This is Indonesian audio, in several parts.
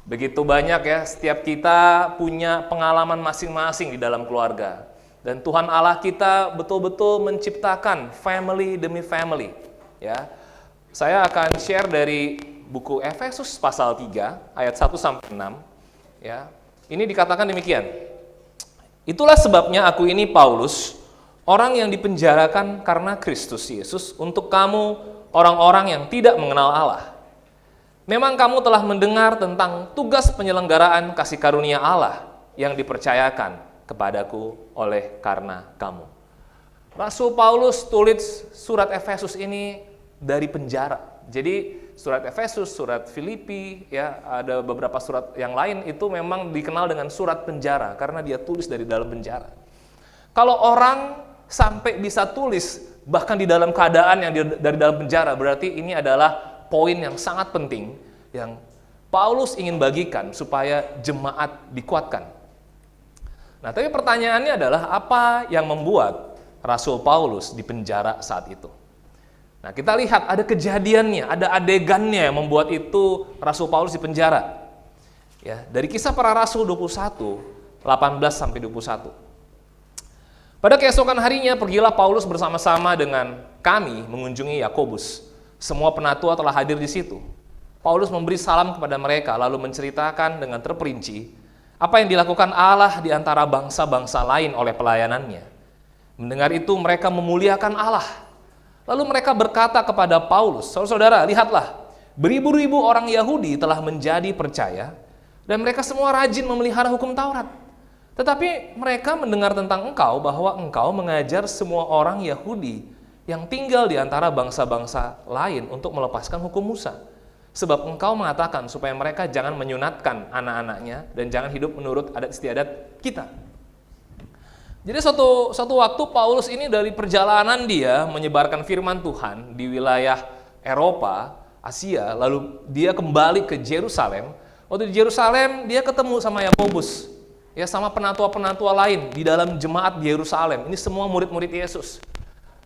Begitu banyak ya, setiap kita punya pengalaman masing-masing di dalam keluarga. Dan Tuhan Allah kita betul-betul menciptakan family demi family. Ya, saya akan share dari buku Efesus pasal 3 ayat 1 sampai 6. Ya, ini dikatakan demikian. Itulah sebabnya aku ini Paulus, orang yang dipenjarakan karena Kristus Yesus untuk kamu orang-orang yang tidak mengenal Allah. Memang kamu telah mendengar tentang tugas penyelenggaraan kasih karunia Allah yang dipercayakan kepadaku oleh karena kamu. Rasul Paulus tulis surat Efesus ini dari penjara. Jadi surat Efesus, surat Filipi, ya ada beberapa surat yang lain itu memang dikenal dengan surat penjara karena dia tulis dari dalam penjara. Kalau orang sampai bisa tulis bahkan di dalam keadaan yang dari dalam penjara, berarti ini adalah poin yang sangat penting yang Paulus ingin bagikan supaya jemaat dikuatkan. Nah, tapi pertanyaannya adalah apa yang membuat Rasul Paulus dipenjara saat itu? Nah, kita lihat ada kejadiannya, ada adegannya yang membuat itu Rasul Paulus dipenjara. Ya, dari Kisah Para Rasul 21, 18 sampai 21. Pada keesokan harinya pergilah Paulus bersama-sama dengan kami mengunjungi Yakobus. Semua penatua telah hadir di situ. Paulus memberi salam kepada mereka lalu menceritakan dengan terperinci apa yang dilakukan Allah di antara bangsa-bangsa lain oleh pelayanannya. Mendengar itu mereka memuliakan Allah. Lalu mereka berkata kepada Paulus, "Saudara, lihatlah, beribu-ribu orang Yahudi telah menjadi percaya dan mereka semua rajin memelihara hukum Taurat. Tetapi mereka mendengar tentang engkau bahwa engkau mengajar semua orang Yahudi yang tinggal di antara bangsa-bangsa lain untuk melepaskan hukum Musa. Sebab engkau mengatakan supaya mereka jangan menyunatkan anak-anaknya dan jangan hidup menurut adat istiadat kita." Jadi suatu waktu Paulus ini dari perjalanan dia menyebarkan firman Tuhan di wilayah Eropa, Asia, lalu dia kembali ke Yerusalem. Waktu di Yerusalem dia ketemu sama Yakobus, ya sama penatua-penatua lain di dalam jemaat di Yerusalem. Ini semua murid-murid Yesus.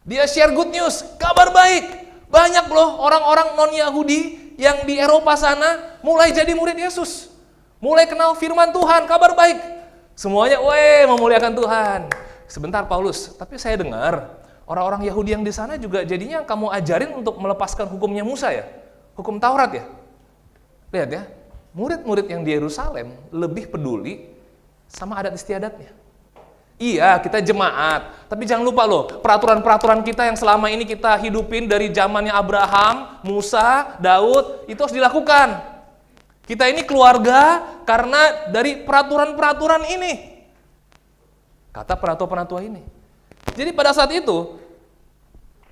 Dia share good news, kabar baik. Banyak loh orang-orang non-Yahudi yang di Eropa sana mulai jadi murid Yesus. Mulai kenal firman Tuhan, kabar baik. Semuanya, memuliakan Tuhan. Sebentar Paulus, tapi saya dengar orang-orang Yahudi yang di sana juga jadinya kamu ajarin untuk melepaskan hukumnya Musa ya? Hukum Taurat ya? Lihat ya, murid-murid yang di Yerusalem lebih peduli sama adat istiadatnya. Iya, kita jemaat, tapi jangan lupa loh, peraturan-peraturan kita yang selama ini kita hidupin dari zamannya Abraham, Musa, Daud, itu harus dilakukan. Kita ini keluarga karena dari peraturan-peraturan ini. Kata penatua-penatua ini. Jadi pada saat itu,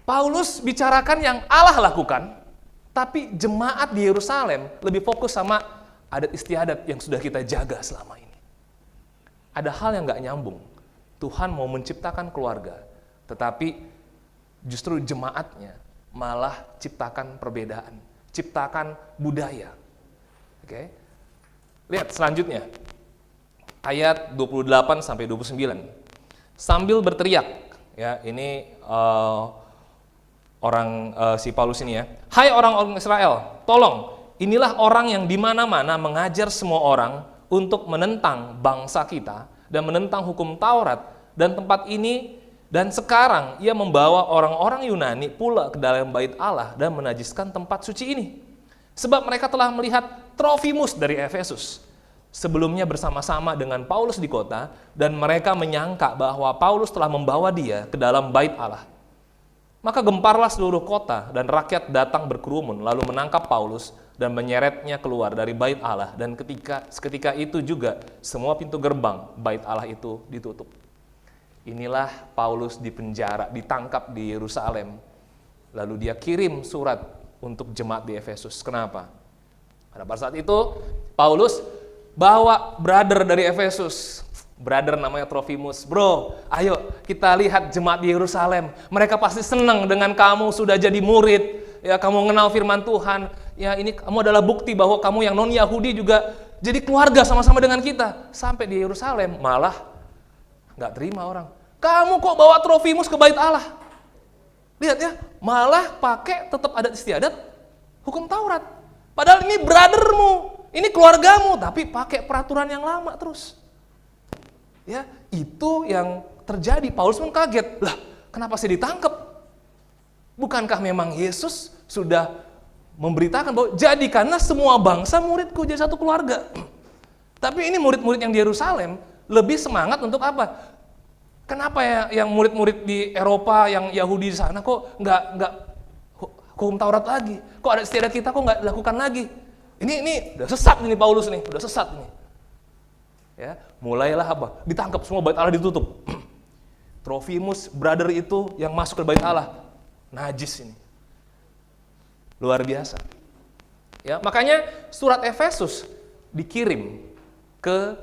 Paulus bicarakan yang Allah lakukan, tapi jemaat di Yerusalem lebih fokus sama adat istiadat yang sudah kita jaga selama ini. Ada hal yang gak nyambung. Tuhan mau menciptakan keluarga, tetapi justru jemaatnya malah ciptakan perbedaan, ciptakan budaya. Oke. Lihat selanjutnya. Ayat 28 sampai 29. Sambil berteriak, ya, ini si Paulus ini ya. "Hai orang-orang Israel, tolong, inilah orang yang di mana-mana mengajar semua orang untuk menentang bangsa kita dan menentang hukum Taurat dan tempat ini, dan sekarang ia membawa orang-orang Yunani pula ke dalam bait Allah dan menajiskan tempat suci ini. Sebab mereka telah melihat Trofimus dari Efesus sebelumnya bersama-sama dengan Paulus di kota, dan mereka menyangka bahwa Paulus telah membawa dia ke dalam bait Allah. Maka gemparlah seluruh kota dan rakyat datang berkerumun lalu menangkap Paulus dan menyeretnya keluar dari bait Allah, dan seketika itu juga semua pintu gerbang bait Allah itu ditutup." Inilah Paulus dipenjara, ditangkap di Yerusalem. Lalu dia kirim surat untuk jemaat di Efesus. Kenapa? Karena pada saat itu Paulus bawa brother dari Efesus. Brother namanya Trofimus. "Bro, ayo kita lihat jemaat di Yerusalem. Mereka pasti senang dengan kamu sudah jadi murid. Ya, kamu mengenal firman Tuhan. Ya, ini kamu adalah bukti bahwa kamu yang non-Yahudi juga jadi keluarga sama-sama dengan kita." Sampai di Yerusalem malah nggak terima orang. "Kamu kok bawa Trofimus ke bait Allah?" Lihat ya, malah pakai tetap adat istiadat hukum Taurat. Padahal ini brothermu. Ini keluargamu, tapi pakai peraturan yang lama terus. Ya, itu yang terjadi. Paulus pun kaget. Lah, kenapa saya ditangkap? Bukankah memang Yesus sudah memberitakan bahwa jadikanlah semua bangsa muridku, jadi satu keluarga. Tapi ini murid-murid yang di Yerusalem lebih semangat untuk apa? Kenapa ya yang murid-murid di Eropa, yang Yahudi di sana kok nggak hukum Taurat lagi? Kok ada istiadat kita kok nggak dilakukan lagi? Ini udah sesat nih Paulus nih, udah sesat nih. Ya, mulailah apa? Ditangkap, semua bait Allah ditutup. Trofimus, brother itu yang masuk ke bait Allah, najis ini. Luar biasa. Ya, makanya surat Efesus dikirim ke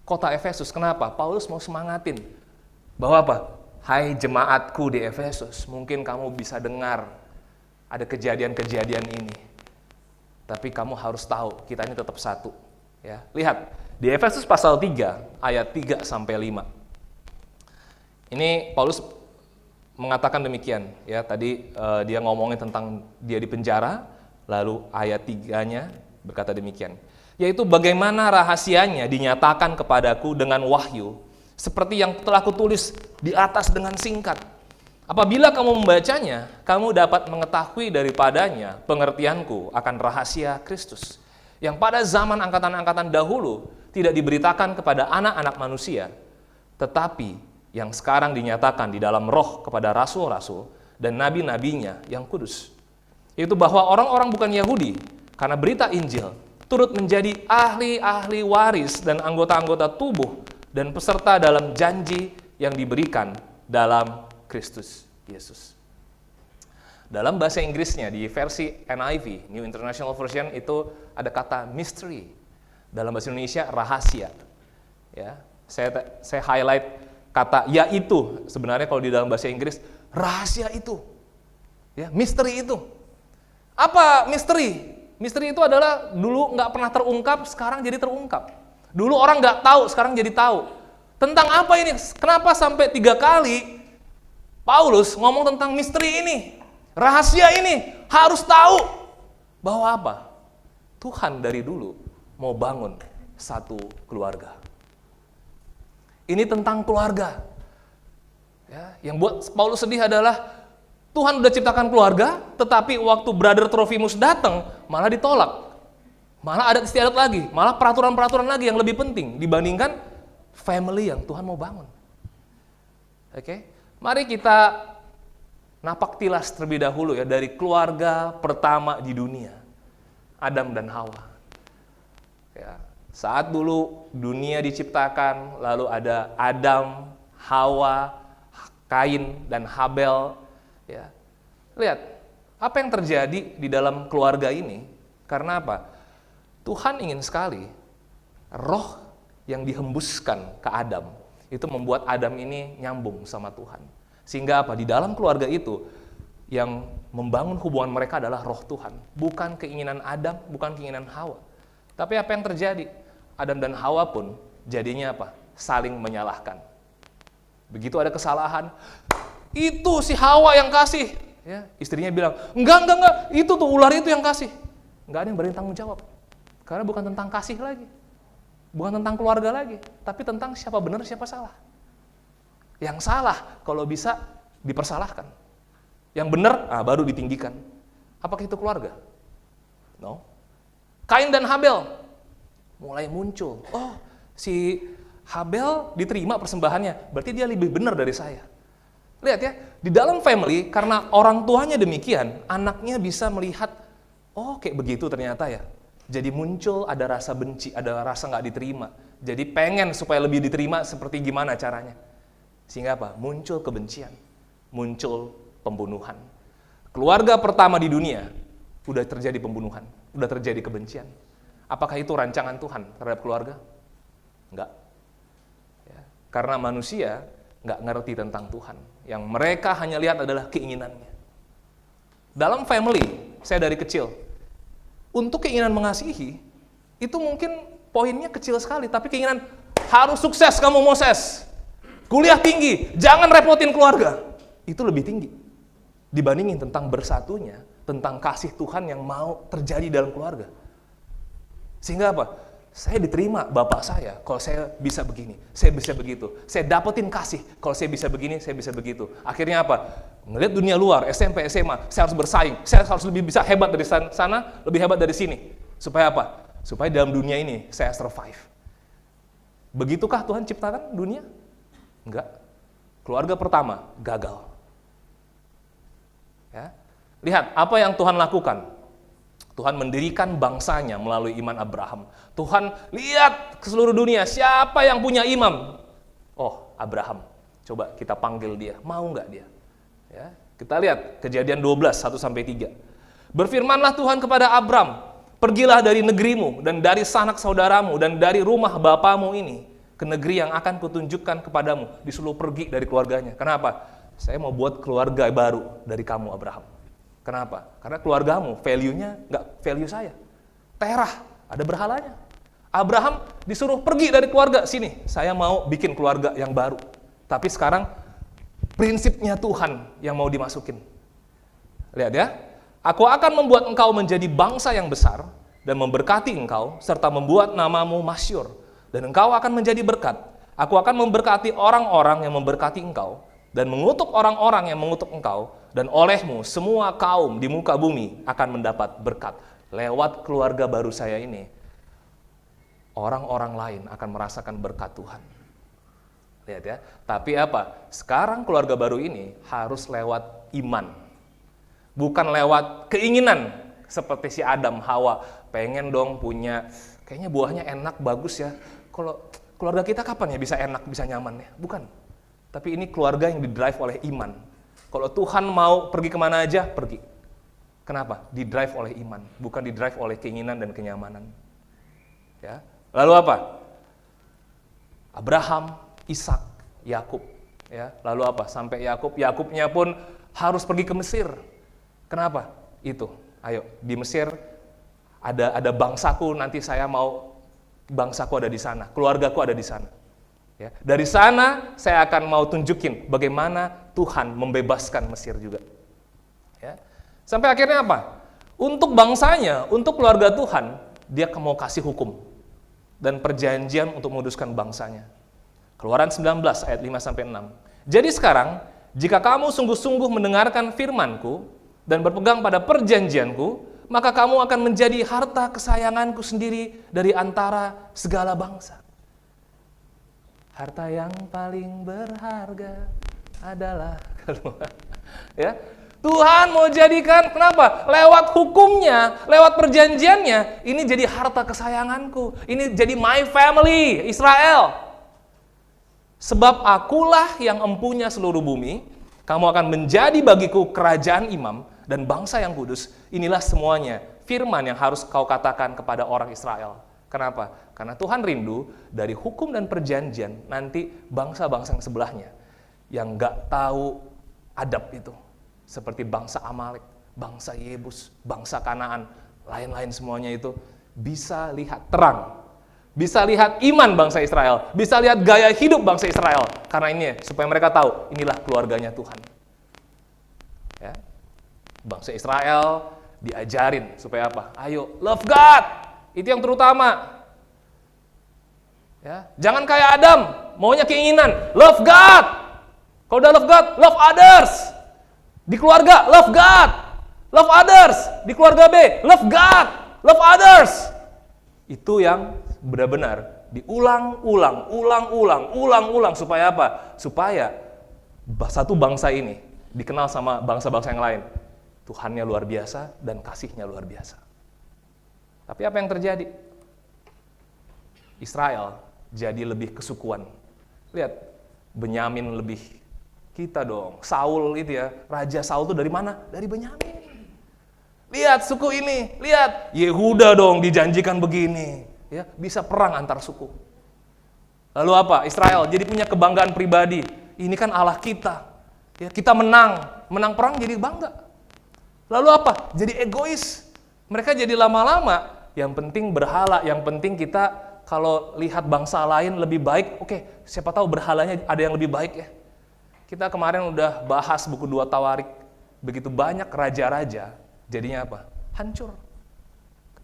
kota Efesus. Kenapa? Paulus mau semangatin bahwa apa? Hai jemaatku di Efesus, mungkin kamu bisa dengar ada kejadian-kejadian ini. Tapi kamu harus tahu, kita ini tetap satu. Ya, lihat, di Efesus pasal 3, ayat 3 sampai 5. Ini Paulus mengatakan demikian, ya. Tadi dia ngomongin tentang dia di penjara, lalu ayat 3-nya berkata demikian. Yaitu bagaimana rahasianya dinyatakan kepadaku dengan wahyu, seperti yang telah kutulis di atas dengan singkat. Apabila kamu membacanya, kamu dapat mengetahui daripadanya pengertianku akan rahasia Kristus, yang pada zaman angkatan-angkatan dahulu tidak diberitakan kepada anak-anak manusia, tetapi yang sekarang dinyatakan di dalam roh kepada rasul-rasul dan nabi-nabinya yang kudus. Yaitu bahwa orang-orang bukan Yahudi, karena berita Injil, turut menjadi ahli-ahli waris dan anggota-anggota tubuh dan peserta dalam janji yang diberikan dalam Kristus Yesus. Dalam bahasa Inggrisnya di versi NIV, New International Version, itu ada kata mystery. Dalam bahasa Indonesia rahasia. Ya, saya highlight kata yaitu. Sebenarnya kalau di dalam bahasa Inggris rahasia itu. Ya, misteri itu. Apa misteri? Misteri itu adalah dulu nggak pernah terungkap, sekarang jadi terungkap. Dulu orang nggak tahu, sekarang jadi tahu. Tentang apa ini? Kenapa sampai 3 kali Paulus ngomong tentang misteri ini, rahasia ini, harus tahu bahwa apa? Tuhan dari dulu mau bangun satu keluarga. Ini tentang keluarga. Ya, yang buat Paulus sedih adalah Tuhan udah ciptakan keluarga, tetapi waktu brother Trofimus datang malah ditolak. Malah ada istiadat lagi, malah peraturan-peraturan lagi yang lebih penting dibandingkan family yang Tuhan mau bangun. Oke? Mari kita napak tilas terlebih dahulu ya dari keluarga pertama di dunia, Adam dan Hawa. Ya, saat dulu dunia diciptakan, lalu ada Adam, Hawa, Kain dan Habel. Ya, lihat apa yang terjadi di dalam keluarga ini. Karena apa? Tuhan ingin sekali roh yang dihembuskan ke Adam itu membuat Adam ini nyambung sama Tuhan. Sehingga apa? Di dalam keluarga itu yang membangun hubungan mereka adalah roh Tuhan. Bukan keinginan Adam, bukan keinginan Hawa. Tapi apa yang terjadi? Adam dan Hawa pun jadinya apa? Saling menyalahkan. Begitu ada kesalahan, itu si Hawa yang kasih. Ya, istrinya bilang, enggak, itu tuh ular itu yang kasih. Enggak ada yang berani tanggung jawab. Karena bukan tentang kasih lagi. Bukan tentang keluarga lagi, tapi tentang siapa benar, siapa salah. Yang salah, kalau bisa dipersalahkan. Yang benar, baru ditinggikan. Apakah itu keluarga? No. Kain dan Habel mulai muncul. Oh, si Habel diterima persembahannya, berarti dia lebih benar dari saya. Lihat ya, di dalam family, karena orang tuanya demikian, anaknya bisa melihat, oh kayak begitu ternyata ya. Jadi muncul ada rasa benci, ada rasa nggak diterima. Jadi pengen supaya lebih diterima seperti gimana caranya. Sehingga apa? Muncul kebencian, muncul pembunuhan. Keluarga pertama di dunia, udah terjadi pembunuhan, udah terjadi kebencian. Apakah itu rancangan Tuhan terhadap keluarga? Enggak. Ya, karena manusia nggak ngerti tentang Tuhan. Yang mereka hanya lihat adalah keinginannya. Dalam family, saya dari kecil, untuk keinginan mengasihi, itu mungkin poinnya kecil sekali, tapi keinginan harus sukses kamu Moses, kuliah tinggi, jangan repotin keluarga, itu lebih tinggi dibandingin tentang bersatunya, tentang kasih Tuhan yang mau terjadi dalam keluarga. Sehingga apa? Saya diterima bapak saya kalau saya bisa begini, saya bisa begitu. Saya dapetin kasih kalau saya bisa begini, saya bisa begitu. Akhirnya apa? Ngelihat dunia luar, SMP, SMA, saya harus bersaing. Saya harus lebih bisa hebat dari sana, lebih hebat dari sini. Supaya apa? Supaya dalam dunia ini saya survive. Begitukah Tuhan ciptakan dunia? Enggak. Keluarga pertama gagal. Ya. Lihat apa yang Tuhan lakukan. Tuhan mendirikan bangsanya melalui iman Abraham. Tuhan lihat ke seluruh dunia, siapa yang punya imam? Oh, Abraham. Coba kita panggil dia, mau nggak dia? Ya, kita lihat Kejadian 12, 1-3. Berfirmanlah Tuhan kepada Abram, pergilah dari negerimu dan dari sanak saudaramu dan dari rumah bapamu ini ke negeri yang akan kutunjukkan kepadamu. Disuruh pergi dari keluarganya. Kenapa? Saya mau buat keluarga baru dari kamu, Abraham. Kenapa? Karena keluargamu, value-nya nggak value saya. Terah, ada berhalanya. Abraham disuruh pergi dari keluarga, sini, saya mau bikin keluarga yang baru. Tapi sekarang, prinsipnya Tuhan yang mau dimasukin. Lihat ya, aku akan membuat engkau menjadi bangsa yang besar, dan memberkati engkau, serta membuat namamu masyhur. Dan engkau akan menjadi berkat. Aku akan memberkati orang-orang yang memberkati engkau, dan mengutuk orang-orang yang mengutuk engkau, dan olehmu semua kaum di muka bumi akan mendapat berkat. Lewat keluarga baru saya ini, orang-orang lain akan merasakan berkat Tuhan. Lihat ya, tapi apa? Sekarang keluarga baru ini harus lewat iman. Bukan lewat keinginan, seperti si Adam, Hawa. Pengen dong punya, kayaknya buahnya enak, bagus ya. Kalau keluarga kita kapan ya bisa enak, bisa nyaman ya? Bukan. Tapi ini keluarga yang didrive oleh iman. Kalau Tuhan mau pergi kemana aja, pergi. Kenapa? Didrive oleh iman, bukan didrive oleh keinginan dan kenyamanan. Ya. Lalu apa? Abraham, Ishak, Yakub. Ya. Lalu apa? Sampai Yakubnya pun harus pergi ke Mesir. Kenapa? Itu. Ayo, di Mesir ada bangsaku, nanti saya mau bangsaku ada di sana, keluargaku ada di sana. Ya, dari sana saya akan mau tunjukin bagaimana Tuhan membebaskan Mesir juga. Ya. Sampai akhirnya apa? Untuk bangsanya, untuk keluarga Tuhan, dia mau kasih hukum dan perjanjian untuk menguduskan bangsanya. Keluaran 19 ayat 5-6. Jadi sekarang, jika kamu sungguh-sungguh mendengarkan firman-Ku dan berpegang pada perjanjian-Ku, maka kamu akan menjadi harta kesayangan-Ku sendiri dari antara segala bangsa. Harta yang paling berharga adalah keluarga. Ya, Tuhan mau jadikan, kenapa? Lewat hukumnya, lewat perjanjiannya, ini jadi harta kesayanganku. Ini jadi my family, Israel. Sebab akulah yang empunya seluruh bumi, kamu akan menjadi bagiku kerajaan imam dan bangsa yang kudus. Inilah semuanya firman yang harus kau katakan kepada orang Israel. Kenapa? Karena Tuhan rindu dari hukum dan perjanjian nanti bangsa-bangsa yang sebelahnya yang gak tahu adab itu. Seperti bangsa Amalek, bangsa Yebus, bangsa Kanaan, lain-lain semuanya itu bisa lihat terang. Bisa lihat iman bangsa Israel, bisa lihat gaya hidup bangsa Israel. Karena ini supaya mereka tahu inilah keluarganya Tuhan. Ya. Bangsa Israel diajarin supaya apa? Ayo, love God. Itu yang terutama. Ya, jangan kayak Adam, maunya keinginan. Love God. Kalau udah love God, love others. Di keluarga, love God. Love others. Di keluarga B, love God. Love others. Itu yang benar-benar diulang-ulang supaya apa? Supaya satu bangsa ini dikenal sama bangsa-bangsa yang lain. Tuhannya luar biasa dan kasihnya luar biasa. Tapi apa yang terjadi? Israel jadi lebih kesukuan. Lihat, Benyamin lebih kita dong. Saul itu ya, Raja Saul itu dari mana? Dari Benyamin. Lihat suku ini, lihat Yehuda dong dijanjikan begini. Ya, bisa perang antar suku. Lalu apa? Israel jadi punya kebanggaan pribadi. Ini kan Allah kita. Ya, kita menang perang jadi bangga. Lalu apa? Jadi egois. Mereka jadi lama-lama yang penting berhala, yang penting kita kalau lihat bangsa lain lebih baik, oke, siapa tahu berhalanya ada yang lebih baik ya. Kita kemarin udah bahas buku 2 Tawarik, begitu banyak raja-raja, jadinya apa? Hancur.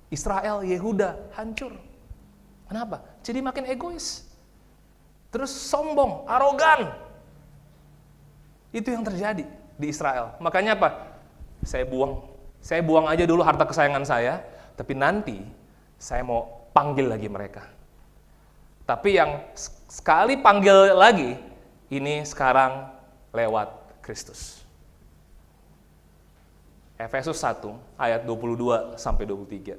Israel, Yehuda hancur. Kenapa? Jadi makin egois. Terus sombong, arogan. Itu yang terjadi di Israel. Makanya apa? Saya buang aja dulu harta kesayangan saya, tapi nanti saya mau panggil lagi mereka. Tapi yang sekali panggil lagi, ini sekarang lewat Kristus. Efesus 1 ayat 22 sampai 23.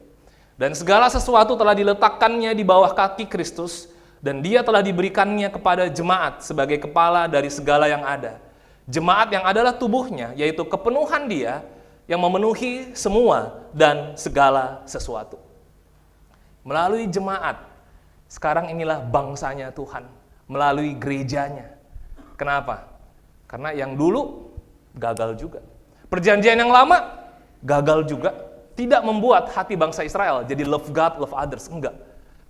Dan segala sesuatu telah diletakkannya di bawah kaki Kristus, dan dia telah diberikannya kepada jemaat sebagai kepala dari segala yang ada. Jemaat yang adalah tubuhnya, yaitu kepenuhan dia yang memenuhi semua dan segala sesuatu. Melalui jemaat, sekarang inilah bangsanya Tuhan, melalui gerejanya. Kenapa? Karena yang dulu gagal juga. Perjanjian yang lama gagal juga. Tidak membuat hati bangsa Israel jadi love God, love others. Enggak.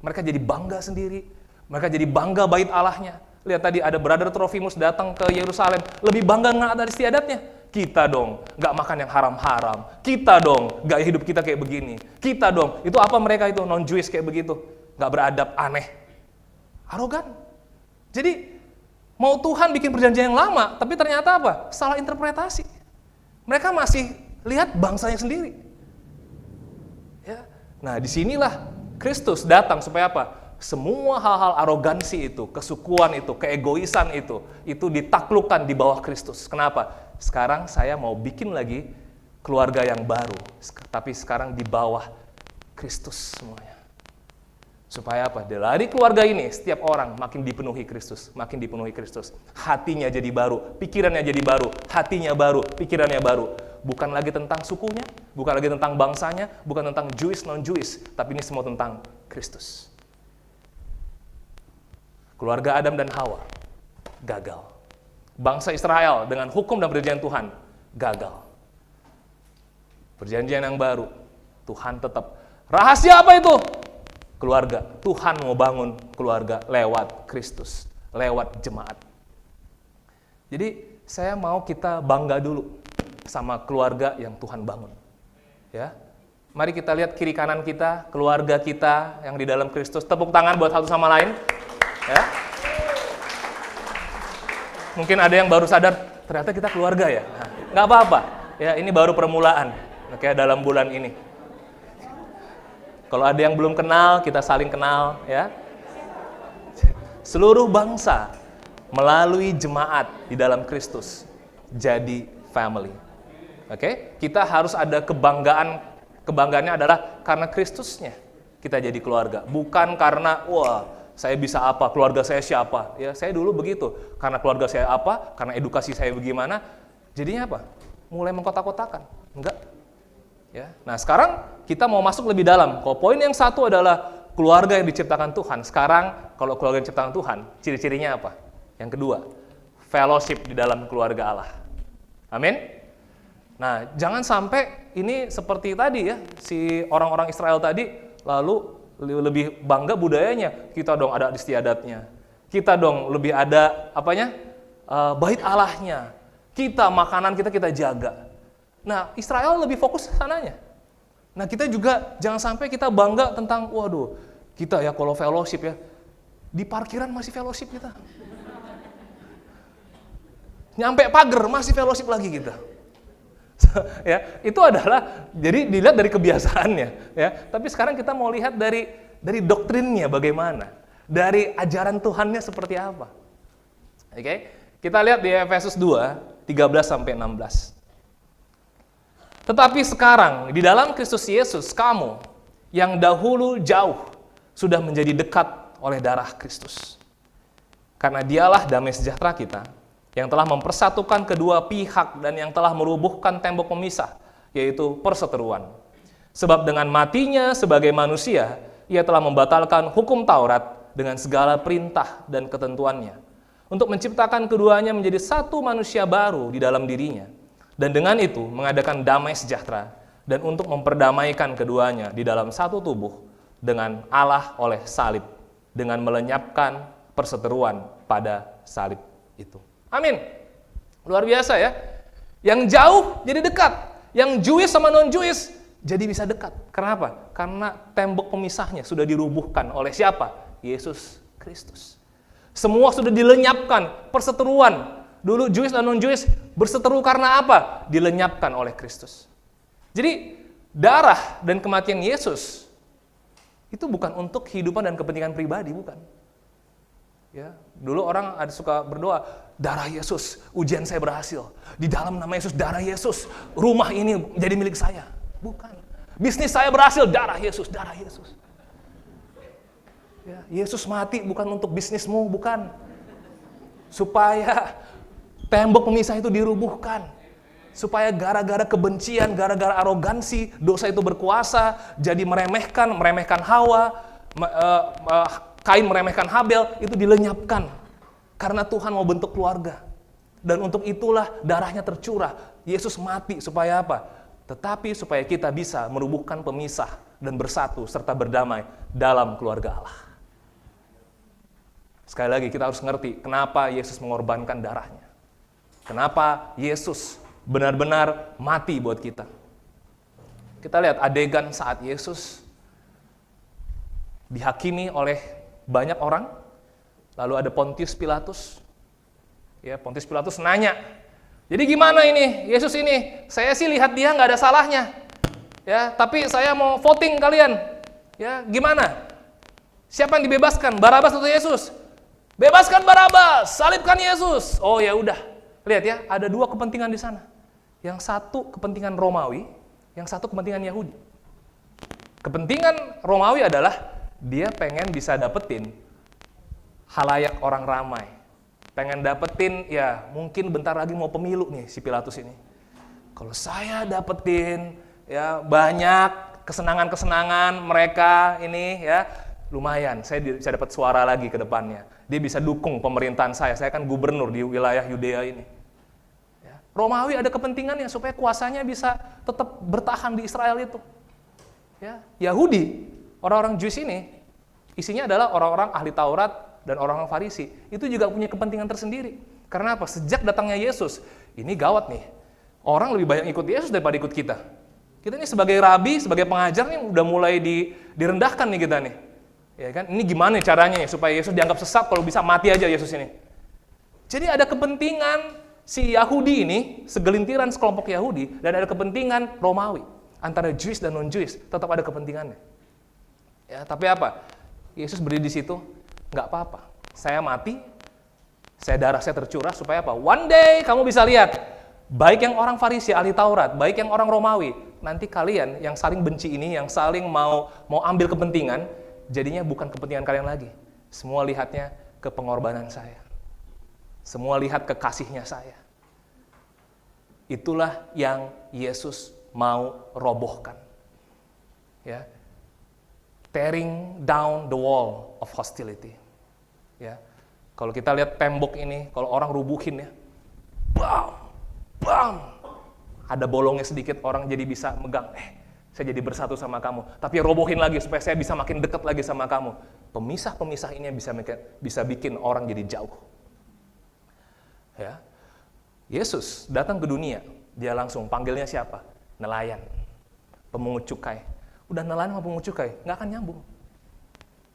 Mereka jadi bangga sendiri. Mereka jadi bangga bait Allahnya. Lihat tadi ada brother Trofimus datang ke Yerusalem. Lebih bangga nggak ada istiadatnya. Kita dong nggak makan yang haram-haram. Kita dong nggak hidup kita kayak begini. Kita dong. Itu apa mereka itu? Non-Jewish kayak begitu. Nggak beradab, aneh. Arogan. Jadi mau Tuhan bikin perjanjian yang lama, tapi ternyata apa? Salah interpretasi. Mereka masih lihat bangsanya sendiri. Ya. Nah, disinilah Kristus datang supaya apa? Semua hal-hal arogansi itu, kesukuan itu, keegoisan itu ditaklukkan di bawah Kristus. Kenapa? Sekarang saya mau bikin lagi keluarga yang baru, tapi sekarang di bawah Kristus semuanya. Supaya apa? Dari keluarga ini, setiap orang makin dipenuhi Kristus, makin dipenuhi Kristus. Hatinya jadi baru, pikirannya jadi baru, hatinya baru, pikirannya baru. Bukan lagi tentang sukunya, bukan lagi tentang bangsanya, bukan tentang Jewish, non-Jewish, tapi ini semua tentang Kristus. Keluarga Adam dan Hawa gagal. Bangsa Israel dengan hukum dan perjanjian Tuhan gagal. Perjanjian yang baru, Tuhan tetap. Rahasia apa itu? Keluarga. Tuhan mau bangun keluarga lewat Kristus, lewat jemaat. Jadi saya mau kita bangga dulu sama keluarga yang Tuhan bangun. Ya. Mari kita lihat kiri kanan kita, keluarga kita yang di dalam Kristus. Tepuk tangan buat satu sama lain. Ya. Mungkin ada yang baru sadar, ternyata kita keluarga ya. Nah, nggak apa-apa. Ya, ini baru permulaan. Oke, dalam bulan ini. Kalau ada yang belum kenal, kita saling kenal, ya. Seluruh bangsa melalui jemaat di dalam Kristus jadi family. Oke, kita harus ada kebanggaan. Kebanggaannya adalah karena Kristusnya kita jadi keluarga, bukan karena wah, saya bisa apa, keluarga saya siapa. Ya, saya dulu begitu. Karena keluarga saya apa, karena edukasi saya bagaimana, jadinya apa? Mulai mengkotak-kotakan. Enggak. Ya. Nah, sekarang kita mau masuk lebih dalam. Kalau poin yang satu adalah keluarga yang diciptakan Tuhan. Sekarang, kalau keluarga yang diciptakan Tuhan, ciri-cirinya apa? Yang kedua, fellowship di dalam keluarga Allah. Amin? Nah, jangan sampai ini seperti tadi ya, si orang-orang Israel tadi, lalu lebih bangga budayanya. Kita dong ada istiadatnya. Kita dong lebih ada apanya? Bait Allahnya. Kita makanan kita jaga. Nah, Israel lebih fokus ke sananya. Nah, kita juga jangan sampai kita bangga tentang waduh, kita ya kalau fellowship ya di parkiran masih fellowship kita. Nyampe pagar masih fellowship lagi kita. Ya, itu adalah jadi dilihat dari kebiasaannya ya. Tapi sekarang kita mau lihat dari doktrinnya bagaimana, dari ajaran Tuhannya seperti apa. Oke, kita lihat di Efesus 2 13 sampai 16. Tetapi sekarang di dalam Kristus Yesus kamu yang dahulu jauh sudah menjadi dekat oleh darah Kristus. Karena dialah damai sejahtera kita yang telah mempersatukan kedua pihak dan yang telah merubuhkan tembok pemisah, yaitu perseteruan. Sebab dengan matinya sebagai manusia, ia telah membatalkan hukum Taurat dengan segala perintah dan ketentuannya, untuk menciptakan keduanya menjadi satu manusia baru di dalam dirinya, dan dengan itu mengadakan damai sejahtera, dan untuk memperdamaikan keduanya di dalam satu tubuh dengan Allah oleh salib, dengan melenyapkan perseteruan pada salib itu. Amin. Luar biasa ya. Yang jauh jadi dekat. Yang Jewish sama non-Jewish jadi bisa dekat. Kenapa? Karena tembok pemisahnya sudah dirubuhkan oleh siapa? Yesus Kristus. Semua sudah dilenyapkan, perseteruan. Dulu Jewish dan non-Jewish berseteru karena apa? Dilenyapkan oleh Kristus. Jadi darah dan kematian Yesus itu bukan untuk kehidupan dan kepentingan pribadi, bukan. Ya, dulu orang ada suka berdoa, darah Yesus, ujian saya berhasil. Di dalam nama Yesus, darah Yesus, rumah ini menjadi milik saya. Bukan. Bisnis saya berhasil, darah Yesus, darah Yesus. Ya, Yesus mati bukan untuk bisnismu, bukan. Supaya tembok pemisah itu dirubuhkan. Supaya gara-gara kebencian, gara-gara arogansi, dosa itu berkuasa, jadi meremehkan Hawa, Kain meremehkan Habel, itu dilenyapkan. Karena Tuhan mau bentuk keluarga. Dan untuk itulah darahnya tercurah. Yesus mati supaya apa? Tetapi supaya kita bisa merubuhkan pemisah dan bersatu serta berdamai dalam keluarga Allah. Sekali lagi kita harus ngerti kenapa Yesus mengorbankan darahnya. Kenapa Yesus benar-benar mati buat kita. Kita lihat adegan saat Yesus dihakimi oleh banyak orang, lalu ada Pontius Pilatus. Ya, Pontius Pilatus nanya, jadi gimana ini Yesus ini? Saya sih lihat dia nggak ada salahnya. Ya, tapi saya mau voting kalian. Ya, gimana? Siapa yang dibebaskan? Barabas atau Yesus? Bebaskan Barabas, salibkan Yesus. Oh ya udah. Lihat ya, ada dua kepentingan di sana. Yang satu kepentingan Romawi, yang satu kepentingan Yahudi. Kepentingan Romawi adalah dia pengen bisa dapetin halayak orang ramai. Pengen dapetin, ya mungkin bentar lagi mau pemilu nih si Pilatus ini. Kalau saya dapetin ya banyak kesenangan-kesenangan mereka ini ya, lumayan, saya bisa dapat suara lagi ke depannya. Dia bisa dukung pemerintahan saya kan gubernur di wilayah Yudea ini. Ya. Romawi ada kepentingannya supaya kuasanya bisa tetap bertahan di Israel itu. Ya. Yahudi, orang-orang Jewish ini, isinya adalah orang-orang ahli Taurat dan orang-orang Farisi. Itu juga punya kepentingan tersendiri. Karena apa? Sejak datangnya Yesus, ini gawat nih. Orang lebih banyak ikut Yesus daripada ikut kita. Kita ini sebagai rabi, sebagai pengajar nih udah mulai direndahkan nih kita nih. Ya kan? Ini gimana caranya nih supaya Yesus dianggap sesat, kalau bisa mati aja Yesus ini. Jadi ada kepentingan si Yahudi ini, segelintiran sekelompok Yahudi, dan ada kepentingan Romawi. Antara Jewish dan non-Jewish, tetap ada kepentingannya. Ya, tapi apa? Yesus berdiri di situ, nggak apa-apa. Saya mati, darah saya tercurah supaya apa? One day kamu bisa lihat, baik yang orang Farisi, ahli Taurat, baik yang orang Romawi, nanti kalian yang saling benci ini, yang saling mau ambil kepentingan, jadinya bukan kepentingan kalian lagi. Semua lihatnya ke pengorbanan saya. Semua lihat ke kasihnya saya. Itulah yang Yesus mau robohkan. Ya. Tearing down the wall of hostility. Ya. Kalau kita lihat tembok ini, kalau orang rubuhin ya, bam, bam, ada bolongnya sedikit, orang jadi bisa megang, saya jadi bersatu sama kamu. Tapi robohin lagi supaya saya bisa makin dekat lagi sama kamu. Pemisah-pemisah ini bisa bikin orang jadi jauh. Ya. Yesus datang ke dunia, dia langsung panggilnya siapa? Nelayan, pemungut cukai. Udah nelayan sama pemungut cukai, nggak akan nyambung.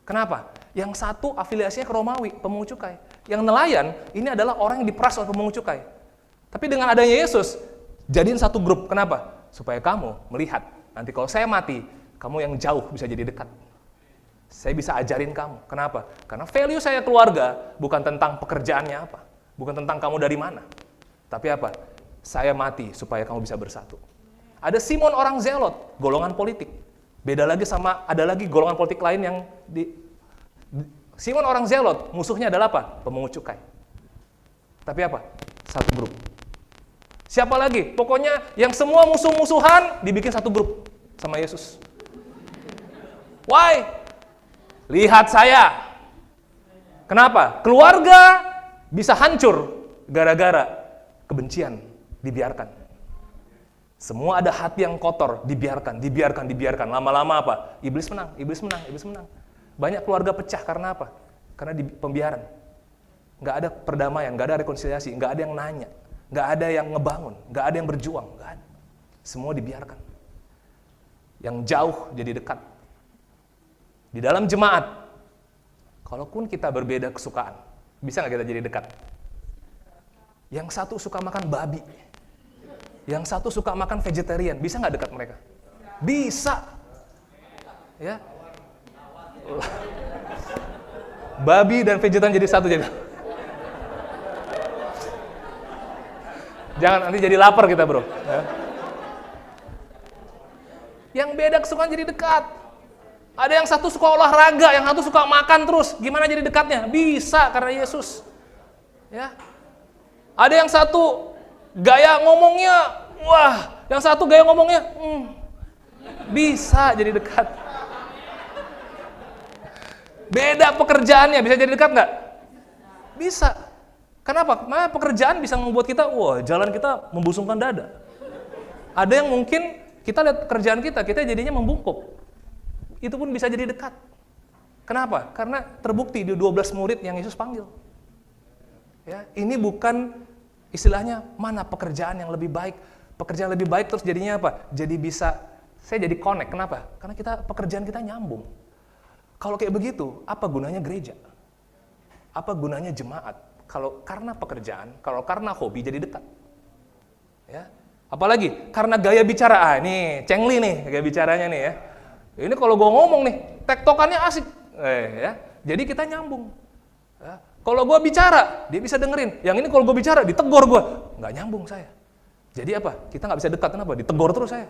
Kenapa? Yang satu afiliasinya ke Romawi, pemungut cukai. Yang nelayan, ini adalah orang yang diperas oleh pemungut cukai. Tapi dengan adanya Yesus, jadiin satu grup. Kenapa? Supaya kamu melihat, nanti kalau saya mati, kamu yang jauh bisa jadi dekat. Saya bisa ajarin kamu. Kenapa? Karena value saya keluarga bukan tentang pekerjaannya apa, bukan tentang kamu dari mana. Tapi apa? Saya mati supaya kamu bisa bersatu. Ada Simon orang Zelot, golongan politik. Beda lagi sama, ada lagi golongan politik lain yang Simon orang Zelot, musuhnya adalah apa? Pemungut cukai. Tapi apa? Satu grup. Siapa lagi? Pokoknya yang semua musuh-musuhan dibikin satu grup sama Yesus. Why? Lihat saya. Kenapa? Keluarga bisa hancur gara-gara kebencian dibiarkan. Semua ada hati yang kotor, dibiarkan. Lama-lama apa? Iblis menang. Banyak keluarga pecah karena apa? Karena pembiaran. Nggak ada perdamaian, nggak ada rekonsiliasi, nggak ada yang nanya, nggak ada yang ngebangun, nggak ada yang berjuang, nggak ada. Semua dibiarkan. Yang jauh jadi dekat. Di dalam jemaat, kalaupun kita berbeda kesukaan, bisa nggak kita jadi dekat? Yang satu suka makan babi, yang satu suka makan vegetarian, bisa nggak dekat mereka? Bisa. Ya. Babi dan vegetarian jadi satu jadi. Jangan nanti jadi lapar kita, bro. Ya. Yang beda kesukaan jadi dekat. Ada yang satu suka olahraga, yang satu suka makan terus. Gimana jadi dekatnya? Bisa karena Yesus. Ya. Ada yang satu gaya ngomongnya, wah, yang satu gaya ngomongnya, bisa jadi dekat. Beda pekerjaannya, bisa jadi dekat nggak? Bisa. Kenapa? Karena pekerjaan bisa membuat kita, wah, jalan kita membusungkan dada. Ada yang mungkin kita lihat pekerjaan kita jadinya membungkuk. Itu pun bisa jadi dekat. Kenapa? Karena terbukti di 12 murid yang Yesus panggil. Ya, ini bukan istilahnya mana pekerjaan yang lebih baik. Pekerjaan lebih baik terus jadinya apa? Jadi bisa, saya jadi connect. Kenapa? Karena pekerjaan kita nyambung. Kalau kayak begitu, apa gunanya gereja? Apa gunanya jemaat? Kalau karena pekerjaan, kalau karena hobi jadi dekat. Ya. Apalagi karena gaya bicara, nih Cengli nih gaya bicaranya nih ya. Ini kalau gue ngomong nih, tektokannya asik, ya. Jadi kita nyambung. Ya. Kalau gue bicara, dia bisa dengerin. Yang ini kalau gue bicara, ditegur gue, nggak nyambung saya. Jadi apa? Kita nggak bisa dekat, kenapa? Ditegur terus saya.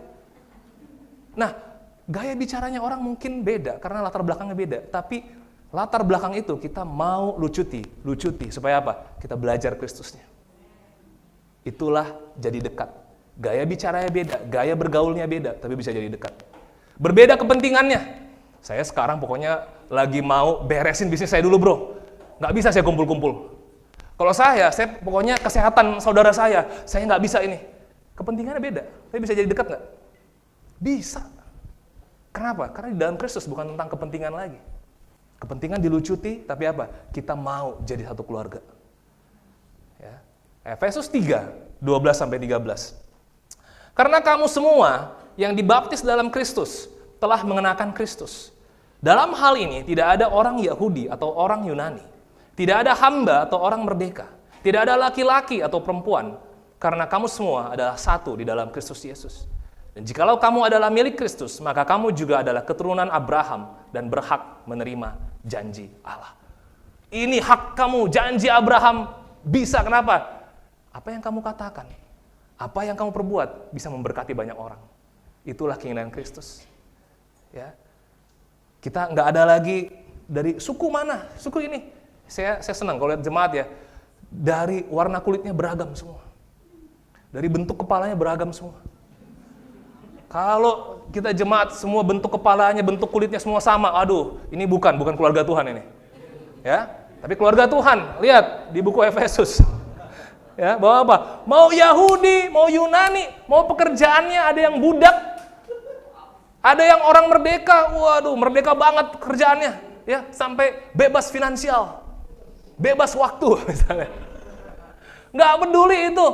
Nah, gaya bicaranya orang mungkin beda karena latar belakangnya beda. Tapi latar belakang itu kita mau lucuti supaya apa? Kita belajar Kristusnya. Itulah jadi dekat. Gaya bicaranya beda, gaya bergaulnya beda, tapi bisa jadi dekat. Berbeda kepentingannya. Saya sekarang pokoknya lagi mau beresin bisnis saya dulu, bro. Nggak bisa saya kumpul-kumpul. Kalau saya pokoknya kesehatan saudara saya nggak bisa ini. Kepentingannya beda, tapi bisa jadi dekat nggak? Bisa. Kenapa? Karena di dalam Kristus bukan tentang kepentingan lagi. Kepentingan dilucuti, tapi apa? Kita mau jadi satu keluarga. Ya. Efesus 3, 12-13. Karena kamu semua yang dibaptis dalam Kristus telah mengenakan Kristus. Dalam hal ini tidak ada orang Yahudi atau orang Yunani, tidak ada hamba atau orang merdeka, tidak ada laki-laki atau perempuan, karena kamu semua adalah satu di dalam Kristus Yesus. Dan jikalau kamu adalah milik Kristus, maka kamu juga adalah keturunan Abraham dan berhak menerima janji Allah. Ini hak kamu, janji Abraham bisa. Kenapa? Apa yang kamu katakan, apa yang kamu perbuat bisa memberkati banyak orang. Itulah keinginan Kristus. Ya. Kita nggak ada lagi dari suku mana, suku ini. Saya senang kalau lihat jemaat ya, dari warna kulitnya beragam semua. Dari bentuk kepalanya beragam semua. Kalau kita jemaat semua bentuk kepalanya, bentuk kulitnya semua sama, aduh, ini bukan keluarga Tuhan ini. Ya, tapi keluarga Tuhan, lihat di buku Efesus. Ya, bahwa apa? Mau Yahudi, mau Yunani, mau pekerjaannya ada yang budak, ada yang orang merdeka, waduh merdeka banget kerjaannya, ya sampai bebas finansial, bebas waktu misalnya. Nggak peduli itu.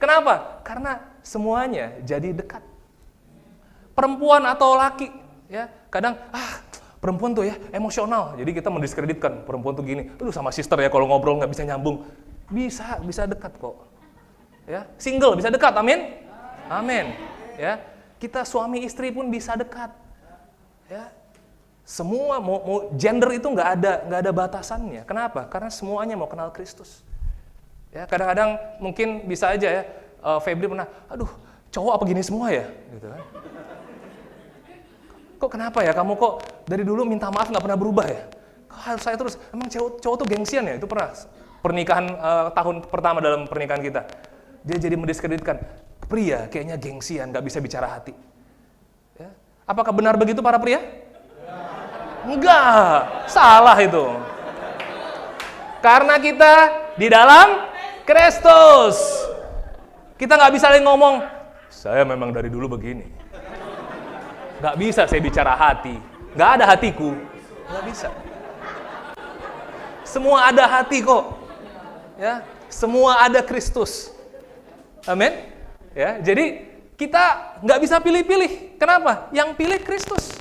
Kenapa? Karena semuanya jadi dekat. Perempuan atau laki, ya kadang perempuan tuh ya emosional, jadi kita mendiskreditkan perempuan tuh gini, sama sister ya kalau ngobrol nggak bisa nyambung, bisa dekat kok. Ya single bisa dekat, amin, amin. Ya. Kita suami istri pun bisa dekat. Ya. Semua mau gender itu nggak ada batasannya. Kenapa? Karena semuanya mau kenal Kristus. Ya, kadang-kadang mungkin bisa aja ya, Febri pernah, aduh, cowok apa gini semua ya? Gitu kan. Kok kenapa ya? Kamu kok dari dulu minta maaf nggak pernah berubah ya? Kok harus saya terus? Emang cowok tuh gengsian ya? Itu pernah pernikahan tahun pertama dalam pernikahan kita. Dia jadi mendiskreditkan. Pria kayaknya gengsian, nggak bisa bicara hati. Ya. Apakah benar begitu para pria? Enggak, salah itu. Karena kita di dalam Kristus. Kita nggak bisa lagi ngomong, saya memang dari dulu begini. Nggak bisa saya bicara hati. Nggak ada hatiku. Nggak bisa. Semua ada hati kok. Ya, semua ada Kristus. Amin. Ya, jadi kita nggak bisa pilih-pilih. Kenapa? Yang pilih Kristus.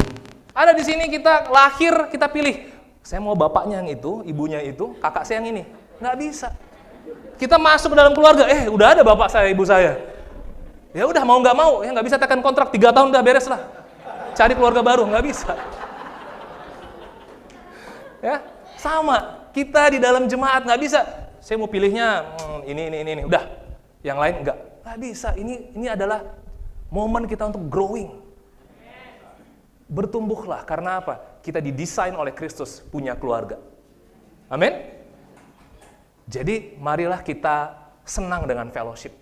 Ada di sini kita lahir, kita pilih. Saya mau bapaknya yang itu, ibunya itu, kakak saya yang ini. Nggak bisa. Kita masuk ke dalam keluarga, udah ada bapak saya, ibu saya. Ya udah mau nggak mau, ya nggak bisa tekan kontrak 3 tahun udah beres lah. Cari keluarga baru, nggak bisa. Ya, sama. Kita di dalam jemaat nggak bisa. Saya mau pilihnya ini. Udah, yang lain nggak bisa. Ini adalah momen kita untuk growing. Bertumbuhlah, karena apa? Kita didesain oleh Kristus punya keluarga. Amin. Jadi marilah kita senang dengan fellowship.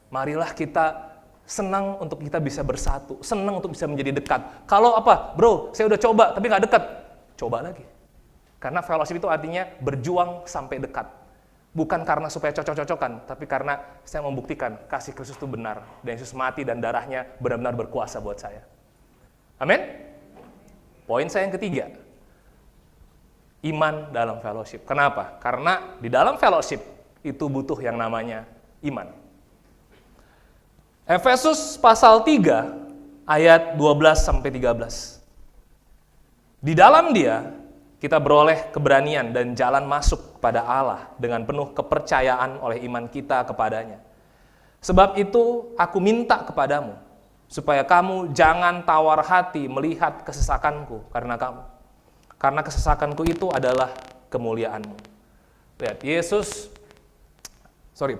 Marilah kita senang untuk kita bisa bersatu, senang untuk bisa menjadi dekat. Kalau apa? Bro, saya udah coba tapi nggak dekat. Coba lagi. Karena fellowship itu artinya berjuang sampai dekat. Bukan karena supaya cocok-cocokan, tapi karena saya membuktikan kasih Kristus itu benar. Dan Yesus mati dan darahnya benar-benar berkuasa buat saya. Amin? Poin saya yang ketiga. Iman dalam fellowship. Kenapa? Karena di dalam fellowship itu butuh yang namanya iman. Efesus pasal 3 ayat 12-13. Di dalam Dia kita beroleh keberanian dan jalan masuk kepada Allah dengan penuh kepercayaan oleh iman kita kepadanya. Sebab itu aku minta kepadamu supaya kamu jangan tawar hati melihat kesesakanku karena kamu. Karena kesesakanku itu adalah kemuliaanmu. Lihat,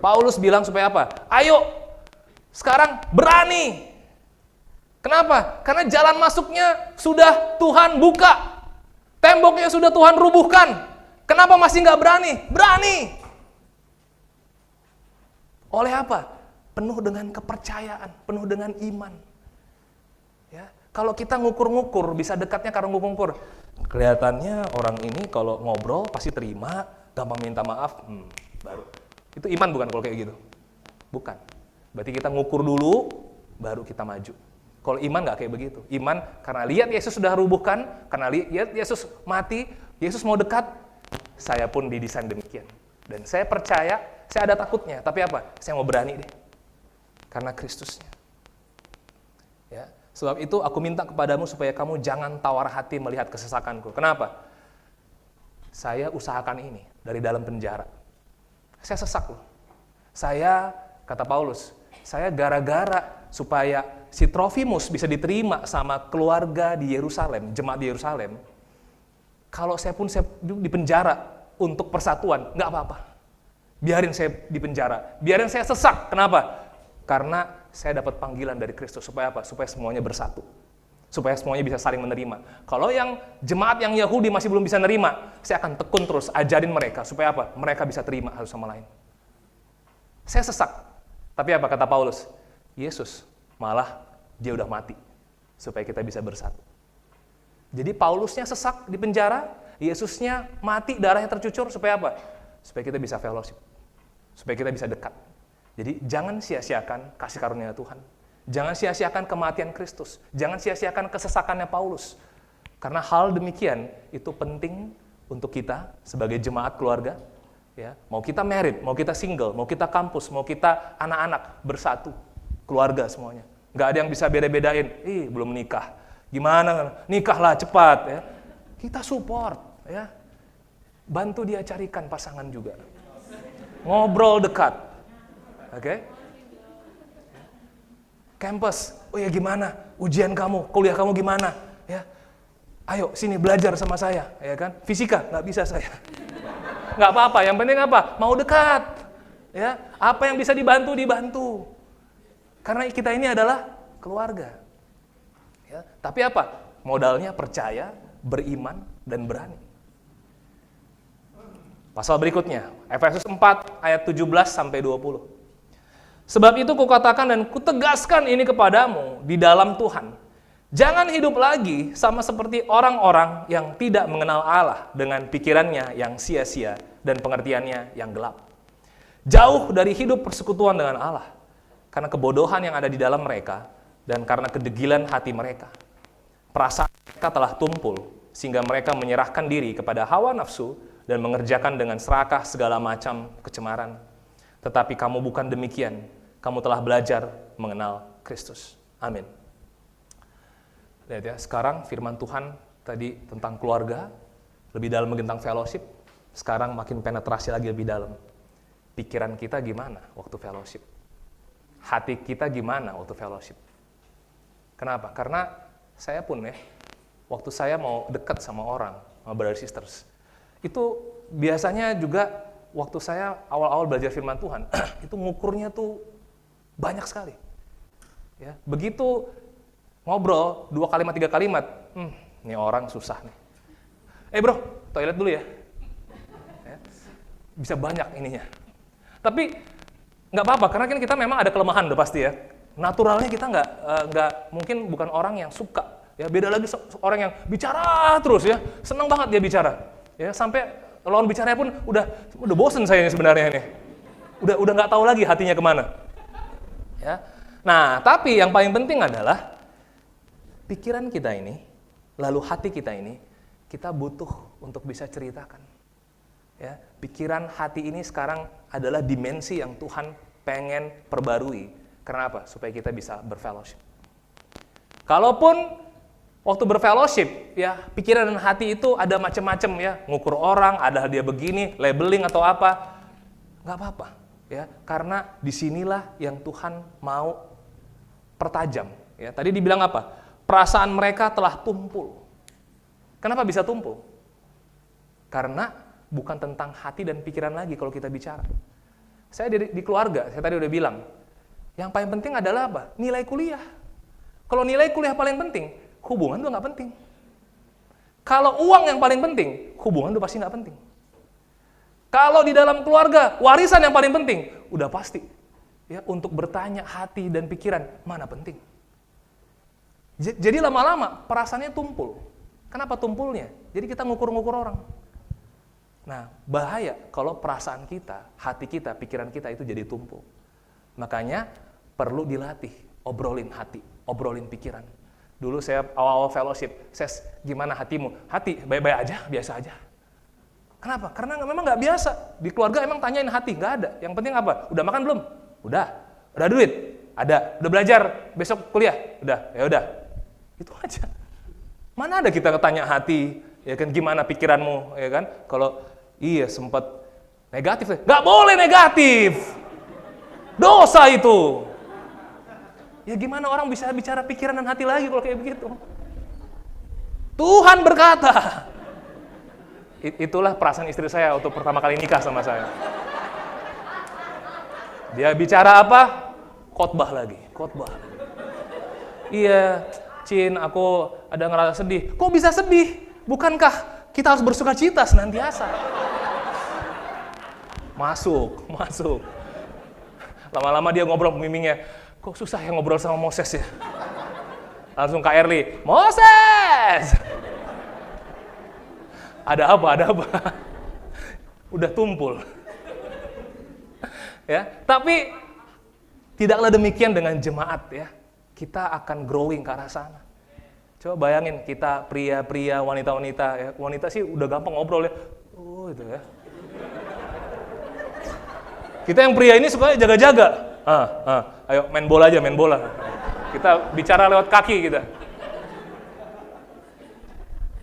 Paulus bilang supaya apa? Ayo, sekarang berani. Kenapa? Karena jalan masuknya sudah Tuhan buka. Temboknya sudah Tuhan rubuhkan. Kenapa masih nggak berani? Berani. Oleh apa? Penuh dengan kepercayaan, penuh dengan iman. Ya, kalau kita ngukur-ngukur, bisa dekatnya karena ngukur-ngukur. Kelihatannya orang ini kalau ngobrol pasti terima, gampang minta maaf, baru. Itu iman bukan kalau kayak gitu? Bukan. Berarti kita ngukur dulu, baru kita maju. Kalau iman nggak kayak begitu. Iman karena lihat Yesus sudah rubuhkan, karena lihat Yesus mati, Yesus mau dekat, saya pun didesain demikian. Dan saya percaya, saya ada takutnya, tapi apa? Saya mau berani deh. Karena Kristusnya. Ya. Sebab itu aku minta kepadamu supaya kamu jangan tawar hati melihat kesesakanku. Kenapa? Saya usahakan ini dari dalam penjara. Saya sesak loh. Saya, kata Paulus, saya gara-gara supaya si Trofimus bisa diterima sama keluarga di Yerusalem, jemaat di Yerusalem. Kalau saya di penjara untuk persatuan, nggak apa-apa. Biarin saya di penjara, biarin saya sesak. Kenapa? Karena saya dapat panggilan dari Kristus. Supaya apa? Supaya semuanya bersatu. Supaya semuanya bisa saling menerima. Kalau yang jemaat yang Yahudi masih belum bisa nerima, saya akan tekun terus, ajarin mereka. Supaya apa? Mereka bisa terima satu sama lain. Saya sesak. Tapi apa kata Paulus? Yesus malah dia udah mati. Supaya kita bisa bersatu. Jadi Paulusnya sesak di penjara, Yesusnya mati, darahnya tercucur. Supaya apa? Supaya kita bisa fellowship. Supaya kita bisa dekat. Jadi jangan sia-siakan kasih karunia Tuhan. Jangan sia-siakan kematian Kristus. Jangan sia-siakan kesesakannya Paulus. Karena hal demikian itu penting untuk kita sebagai jemaat keluarga. Ya, mau kita married, mau kita single, mau kita kampus, mau kita anak-anak bersatu. Keluarga semuanya. Nggak ada yang bisa beda-bedain. Belum nikah. Gimana? Nikahlah cepat. Ya. Kita support. Ya. Bantu dia carikan pasangan juga. Ngobrol dekat. Oke? Campus, gimana? Ujian kamu, kuliah kamu gimana? Ya, ayo sini belajar sama saya, ya kan? Fisika nggak bisa saya, nggak apa-apa. Yang penting apa? Mau dekat, ya. Apa yang bisa dibantu. Karena kita ini adalah keluarga. Ya. Tapi apa? Modalnya percaya, beriman, dan berani. Pasal berikutnya, Efesus 4 ayat 17-20. Sebab itu kukatakan dan kutegaskan ini kepadamu di dalam Tuhan. Jangan hidup lagi sama seperti orang-orang yang tidak mengenal Allah dengan pikirannya yang sia-sia dan pengertiannya yang gelap. Jauh dari hidup persekutuan dengan Allah, karena kebodohan yang ada di dalam mereka dan karena kedegilan hati mereka. Perasaan mereka telah tumpul, sehingga mereka menyerahkan diri kepada hawa nafsu dan mengerjakan dengan serakah segala macam kecemaran. Tetapi kamu bukan demikian. Kamu telah belajar mengenal Kristus. Amin. Lihat ya, sekarang firman Tuhan tadi tentang keluarga, lebih dalam tentang fellowship, sekarang makin penetrasi lagi lebih dalam. Pikiran kita gimana waktu fellowship? Hati kita gimana waktu fellowship? Kenapa? Karena saya pun ya, waktu saya mau dekat sama orang, sama brother sisters, itu biasanya juga waktu saya awal-awal belajar firman Tuhan, itu ngukurnya tuh banyak sekali. Ya, begitu ngobrol 2 kalimat 3 kalimat, ini orang susah nih. Bro, toilet dulu ya. Bisa banyak ininya. Tapi nggak apa-apa, karena kan kita memang ada kelemahan udah pasti ya. Naturalnya kita nggak mungkin bukan orang yang suka. Ya, beda lagi orang yang bicara terus ya, senang banget dia bicara. Ya, sampai lawan bicaranya pun udah bosen saya ini sebenarnya nih. Udah nggak tahu lagi hatinya kemana. Ya. Nah, tapi yang paling penting adalah pikiran kita ini, lalu hati kita ini, kita butuh untuk bisa ceritakan. Ya, pikiran hati ini sekarang adalah dimensi yang Tuhan pengen perbarui. Karena apa? Supaya kita bisa berfellowship. Kalaupun waktu berfellowship, ya pikiran dan hati itu ada macam-macam ya, ngukur orang, ada dia begini, labeling atau apa, nggak apa-apa. Ya, karena disinilah yang Tuhan mau pertajam. Ya, tadi dibilang apa? Perasaan mereka telah tumpul. Kenapa bisa tumpul? Karena bukan tentang hati dan pikiran lagi kalau kita bicara. Saya di keluarga, saya tadi udah bilang, yang paling penting adalah apa? Nilai kuliah. Kalau nilai kuliah paling penting, hubungan itu nggak penting. Kalau uang yang paling penting, hubungan itu pasti nggak penting. Kalau di dalam keluarga, warisan yang paling penting, udah pasti. Ya, untuk bertanya hati dan pikiran, mana penting? Jadi lama-lama perasaannya tumpul. Kenapa tumpulnya? Jadi kita ngukur-ngukur orang. Nah, bahaya kalau perasaan kita, hati kita, pikiran kita itu jadi tumpul. Makanya perlu dilatih, obrolin hati, obrolin pikiran. Dulu saya awal-awal fellowship, gimana hatimu? Hati, baik-baik aja, biasa aja. Kenapa? Karena memang nggak biasa. Di keluarga emang tanyain hati, nggak ada. Yang penting apa? Udah makan belum? Udah. Udah duit? Ada. Udah belajar? Besok kuliah? Udah. Ya udah. Itu aja. Mana ada kita tanya hati, ya kan? Gimana pikiranmu, ya kan? Kalau iya sempat negatif, nggak boleh negatif. Dosa itu. Ya gimana orang bisa bicara pikiran dan hati lagi kalau kayak begitu? Tuhan berkata. Itulah perasaan istri saya waktu pertama kali nikah sama saya. Dia bicara apa? Khotbah lagi, khotbah. Iya, Cin, aku ada ngerasa sedih. Kok bisa sedih? Bukankah kita harus bersuka cita senantiasa? Masuk. Lama-lama dia ngobrol pembimbingnya, kok susah ya ngobrol sama Moses ya? Langsung Kak Erli, Moses! Ada apa? Udah tumpul. Ya, tapi tidaklah demikian dengan jemaat ya. Kita akan growing ke arah sana. Coba bayangin kita pria-pria, wanita-wanita ya. Wanita sih udah gampang ngobrol ya. Oh, itu ya. Kita yang pria ini sukanya jaga-jaga. Ayo main bola aja, main bola. Kita bicara lewat kaki kita.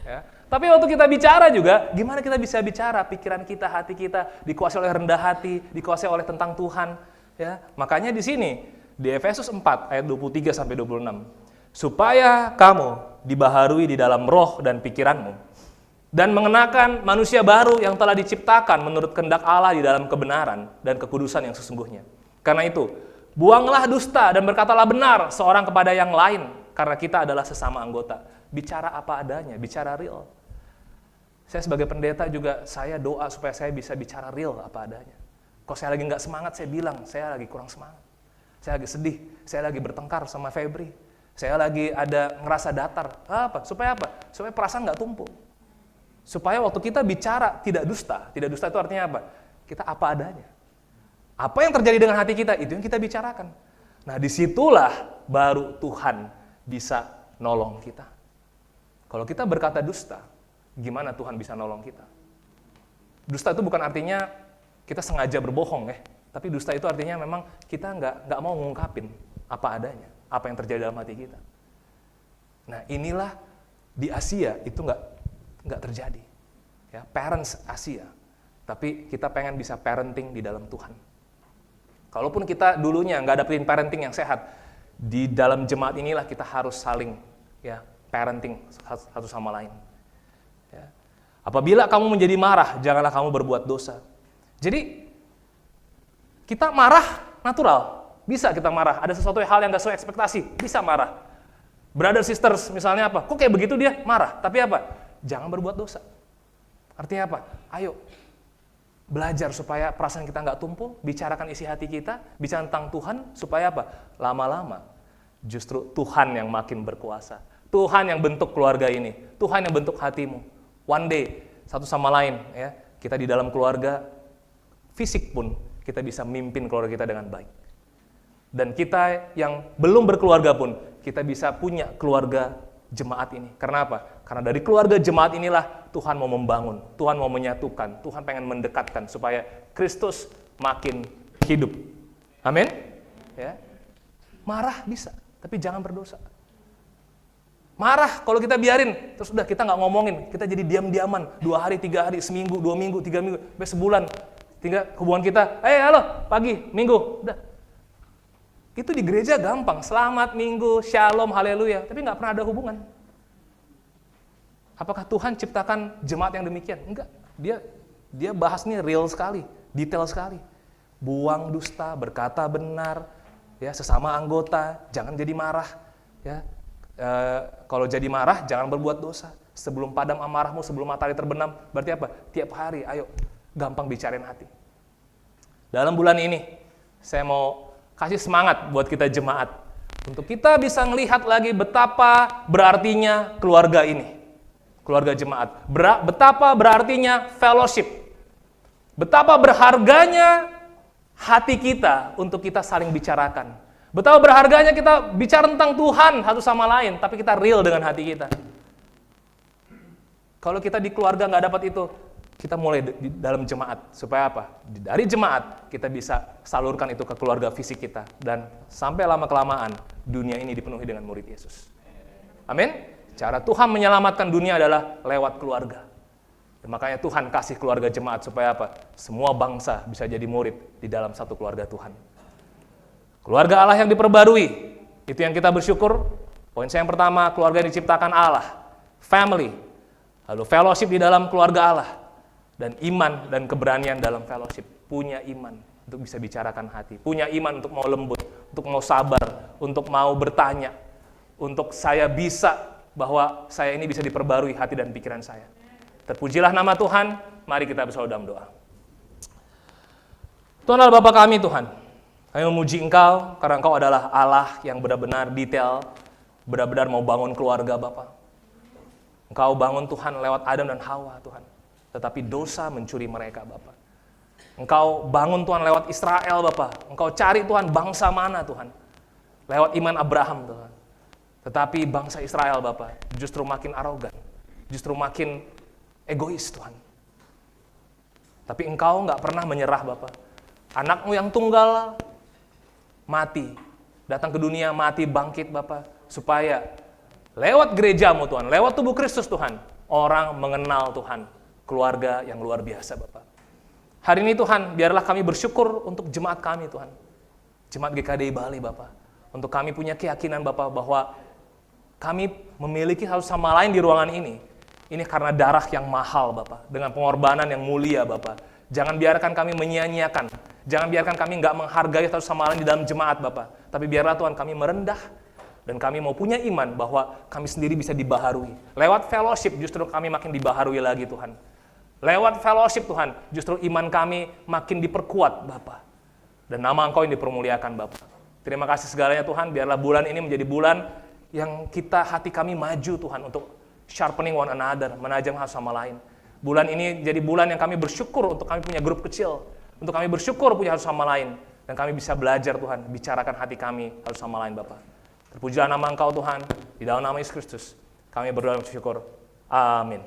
Ya. Tapi waktu kita bicara juga, gimana kita bisa bicara? Pikiran kita, hati kita dikuasai oleh rendah hati, dikuasai oleh tentang Tuhan. Ya. Makanya di sini, di Efesus 4 ayat 23 sampai 26, supaya kamu dibaharui di dalam roh dan pikiranmu, dan mengenakan manusia baru yang telah diciptakan menurut kehendak Allah di dalam kebenaran dan kekudusan yang sesungguhnya. Karena itu, buanglah dusta dan berkatalah benar seorang kepada yang lain, karena kita adalah sesama anggota. Bicara apa adanya, bicara real. Saya sebagai pendeta juga, saya doa supaya saya bisa bicara real apa adanya. Kalau saya lagi nggak semangat, saya bilang, saya lagi kurang semangat. Saya lagi sedih, saya lagi bertengkar sama Febri. Saya lagi ada ngerasa datar. Apa? Supaya apa? Supaya perasaan nggak tumpul. Supaya waktu kita bicara tidak dusta. Tidak dusta itu artinya apa? Kita apa adanya. Apa yang terjadi dengan hati kita, itu yang kita bicarakan. Nah, disitulah baru Tuhan bisa nolong kita. Kalau kita berkata dusta, gimana Tuhan bisa nolong kita? Dusta itu bukan artinya kita sengaja berbohong ya. Tapi dusta itu artinya memang kita nggak mau ngungkapin apa adanya. apa yang terjadi dalam hati kita. Nah, inilah di Asia itu nggak terjadi. Ya, parents Asia. Tapi kita pengen bisa parenting di dalam Tuhan. Kalaupun kita dulunya nggak dapetin parenting yang sehat, di dalam jemaat inilah kita harus saling ya parenting satu sama lain. Ya. Apabila kamu menjadi marah, janganlah kamu berbuat dosa. Jadi kita marah natural. Bisa kita marah, ada sesuatu hal yang gak sesuai ekspektasi, bisa marah. Brother, sisters, misalnya apa? Kok kayak begitu dia? Marah. Tapi apa? Jangan berbuat dosa. Artinya apa? Ayo, belajar supaya perasaan kita gak tumpul, bicarakan isi hati kita, bicara tentang Tuhan, supaya apa? Lama-lama, justru Tuhan yang makin berkuasa. Tuhan yang bentuk keluarga ini, Tuhan yang bentuk hatimu. One day, satu sama lain, ya, kita di dalam keluarga, fisik pun, kita bisa mimpin keluarga kita dengan baik. Dan kita yang belum berkeluarga pun, kita bisa punya keluarga jemaat ini. Karena apa? Karena dari keluarga jemaat inilah Tuhan mau membangun, Tuhan mau menyatukan, Tuhan pengen mendekatkan supaya Kristus makin hidup. Amin? Ya. Marah bisa, tapi jangan berdosa. Marah kalau kita biarin, terus udah kita nggak ngomongin, kita jadi diam-diaman, 2 hari, 3 hari, seminggu, 2 minggu, 3 minggu, sampai sebulan. Tinggal hubungan kita, halo, pagi, minggu, udah. Itu di gereja gampang, selamat minggu, shalom, haleluya, tapi nggak pernah ada hubungan. Apakah Tuhan ciptakan jemaat yang demikian? Enggak, dia bahas ini real sekali, detail sekali. Buang dusta, berkata benar, ya sesama anggota, jangan jadi marah. Ya, kalau jadi marah, jangan berbuat dosa. Sebelum padam amarahmu, sebelum matahari terbenam, berarti apa? Tiap hari, ayo, gampang bicarain hati. Dalam bulan ini, saya mau kasih semangat buat kita jemaat. Untuk kita bisa melihat lagi betapa berartinya keluarga ini. Keluarga jemaat. Betapa berartinya fellowship. Betapa berharganya hati kita untuk kita saling bicarakan. Betapa berharganya kita bicara tentang Tuhan satu sama lain, tapi kita real dengan hati kita. Kalau kita di keluarga nggak dapat itu, kita mulai di dalam jemaat. Supaya apa? Dari jemaat, kita bisa salurkan itu ke keluarga fisik kita. Dan sampai lama-kelamaan, dunia ini dipenuhi dengan murid Yesus. Amin? Cara Tuhan menyelamatkan dunia adalah lewat keluarga. Dan makanya Tuhan kasih keluarga jemaat supaya apa? Semua bangsa bisa jadi murid di dalam satu keluarga Tuhan. Keluarga Allah yang diperbarui, itu yang kita bersyukur. Poin saya yang pertama, keluarga yang diciptakan Allah. Family. Lalu fellowship di dalam keluarga Allah. Dan iman dan keberanian dalam fellowship. Punya iman untuk bisa bicarakan hati. Punya iman untuk mau lembut, untuk mau sabar, untuk mau bertanya. Untuk saya bisa, bahwa saya ini bisa diperbarui hati dan pikiran saya. Terpujilah nama Tuhan, mari kita bersama dalam doa. Tuhan adalah Bapa kami Tuhan. Kami memuji Engkau, karena Engkau adalah Allah yang benar-benar detail, benar-benar mau bangun keluarga Bapa. Engkau bangun Tuhan lewat Adam dan Hawa Tuhan. Tetapi dosa mencuri mereka, Bapa. Engkau bangun Tuhan lewat Israel, Bapa. Engkau cari Tuhan bangsa mana, Tuhan. Lewat iman Abraham, Tuhan. Tetapi bangsa Israel, Bapa, justru makin arogan. Justru makin egois, Tuhan. Tapi Engkau nggak pernah menyerah, Bapa. Anakmu yang tunggal mati. Datang ke dunia, mati, bangkit, Bapa. Supaya lewat gerejamu, Tuhan. Lewat tubuh Kristus, Tuhan. Orang mengenal Tuhan. Keluarga yang luar biasa, Bapak. Hari ini Tuhan, biarlah kami bersyukur untuk jemaat kami, Tuhan. Jemaat GKDI Bali, Bapak. Untuk kami punya keyakinan, Bapak, bahwa kami memiliki satu sama lain di ruangan ini. Ini karena darah yang mahal, Bapak. Dengan pengorbanan yang mulia, Bapak. Jangan biarkan kami menyia-nyiakan. Jangan biarkan kami nggak menghargai satu sama lain di dalam jemaat, Bapak. Tapi biarlah Tuhan kami merendah. Dan kami mau punya iman bahwa kami sendiri bisa dibaharui. Lewat fellowship justru kami makin dibaharui lagi, Tuhan. Lewat fellowship, Tuhan, justru iman kami makin diperkuat, Bapa. Dan nama Engkau yang dipermuliakan, Bapa. Terima kasih segalanya, Tuhan. Biarlah bulan ini menjadi bulan yang hati kami maju, Tuhan, untuk sharpening one another, menajam satu sama lain. Bulan ini jadi bulan yang kami bersyukur untuk kami punya grup kecil. Untuk kami bersyukur punya satu sama lain. Dan kami bisa belajar, Tuhan, bicarakan hati kami satu sama lain, Bapa. Terpujilah nama Engkau, Tuhan. Di dalam nama Yesus Kristus, kami berdoa dan bersyukur. Amin.